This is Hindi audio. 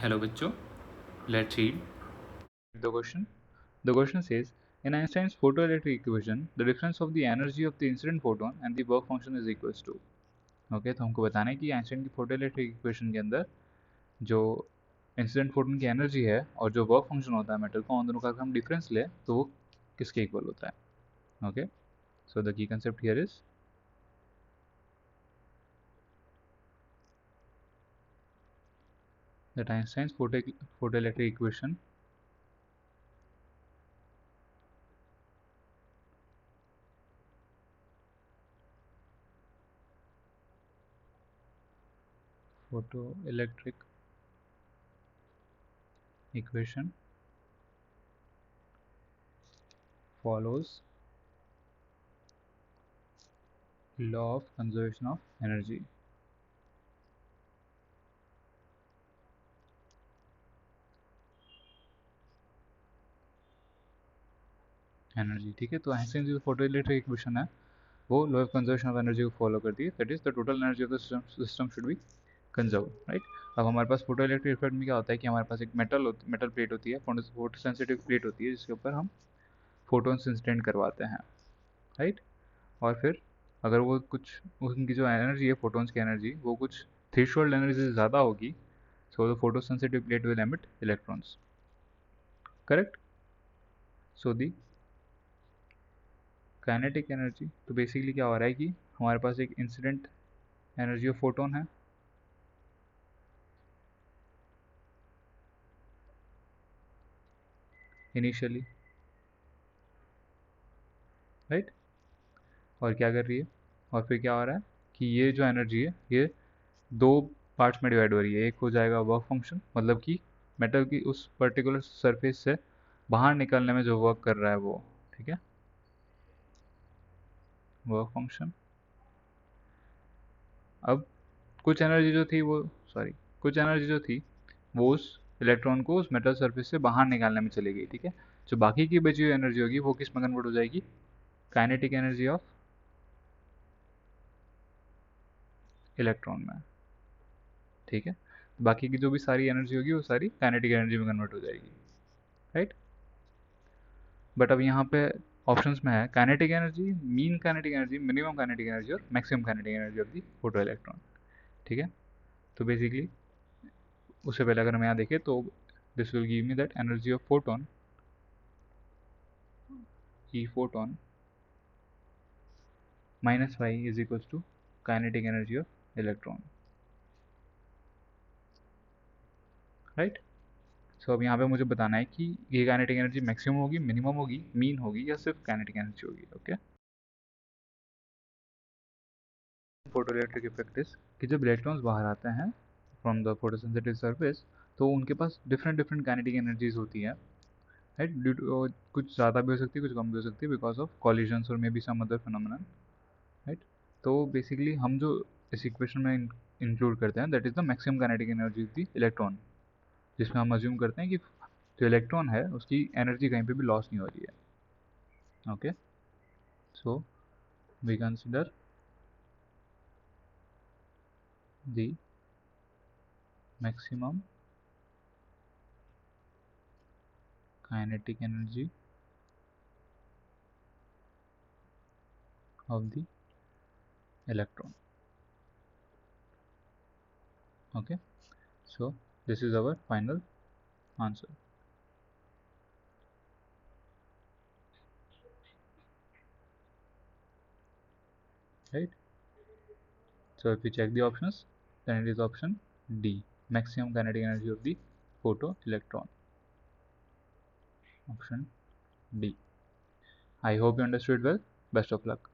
Hello बच्चों, let's read the question. The question says, in Einstein's photoelectric equation, the difference of the energy of the incident photon and the work function is equals to. Okay तो हमको बताना है कि आइंस्टाइन की फोटोइलेक्ट्रिक इक्वेशन के अंदर जो इंसिडेंट फोटोन की एनर्जी है और जो वर्क फंक्शन होता है मेटल का, उन दोनों का अगर हम डिफरेंस ले तो वो किसके इक्वल होता है. Okay, so the key concept here is that Einstein's photoelectric equation follows law of conservation of energy. ठीक है, तो आइंस्टाइन की जो फोटोइलेक्ट्रिक इक्वेशन है वो law of conservation of energy को फॉलो करती है. That is the total energy of the system should be conserve, right. अब हमारे पास फोटोइलेक्ट्रिक इफेक्ट में क्या होता है कि हमारे पास एक मेटल प्लेट होती है, फोटो सेंसिटिव प्लेट होती है, जिसके ऊपर हम फोटोन्स इंसिडेंट करवाते हैं, राइट. और फिर अगर वो कुछ उनकी जो एनर्जी है फोटोन्स की एनर्जी वो कुछ थ्रेशोल्ड एनर्जी से ज़्यादा होगी, so the photo sensitive plate will emit electrons, correct. So the kinetic energy, तो बेसिकली क्या हो रहा है कि हमारे पास एक इंसिडेंट एनर्जी ऑफ फोटोन है, इनिशियली, राइट. और क्या कर रही है, और फिर क्या हो रहा है कि ये जो एनर्जी है ये दो पार्ट्स में डिवाइड हो रही है. एक हो जाएगा वर्क फंक्शन, मतलब कि मेटल की उस पर्टिकुलर सरफेस से बाहर निकलने में जो वर्क कर रहा है वो, ठीक है, वर्क फंक्शन. अब कुछ एनर्जी जो थी वो सॉरी कुछ एनर्जी जो थी वो उस इलेक्ट्रॉन को उस मेटल सरफेस से बाहर निकालने में चली गई, ठीक है. जो बाकी की बची हुई एनर्जी होगी वो किस में कन्वर्ट हो जाएगी, काइनेटिक एनर्जी ऑफ इलेक्ट्रॉन में, ठीक है. बाकी की जो भी सारी एनर्जी होगी वो सारी काइनेटिक एनर्जी में कन्वर्ट हो जाएगी, राइट. बट अब यहाँ पे ऑप्शंस में है kinetic energy, mean kinetic energy, minimum kinetic energy और maximum kinetic energy of the photo electron, ठीक है. तो बेसिकली उससे पहले अगर हम यहाँ देखें तो this will give me that energy of photon, E photon minus Y is equals to kinetic energy of electron, right. So अब यहाँ पे मुझे बताना है कि ये काइनेटिक एनर्जी मैक्सिमम होगी, मिनिमम होगी, मीन होगी या सिर्फ काइनेटिक एनर्जी होगी. ओके, फोटोइलेक्ट्रिक इफेक्ट इज कि जब इलेक्ट्रॉन्स बाहर आते हैं फ्रॉम द फोटोसेंसिटिव सरफेस तो उनके पास डिफरेंट डिफरेंट काइनेटिक एनर्जीज होती है, राइट. कुछ ज़्यादा भी हो सकती है, कुछ कम भी हो सकती है, बिकॉज ऑफ कॉलिजन्स और maybe some other phenomenon, right. तो बेसिकली हम जो इस इक्वेशन में इंक्लूड करते हैं that is the maximum kinetic energy of the electron, जिसमें हम अज्यूम करते हैं कि जो इलेक्ट्रॉन है उसकी एनर्जी कहीं पे भी लॉस नहीं हो रही है. Okay, so we consider the maximum kinetic energy of the electron. Okay, so this is our final answer, right. So if we check the options, then it is option D, maximum kinetic energy of the photo electron, option D. I hope you understood well. Best of luck.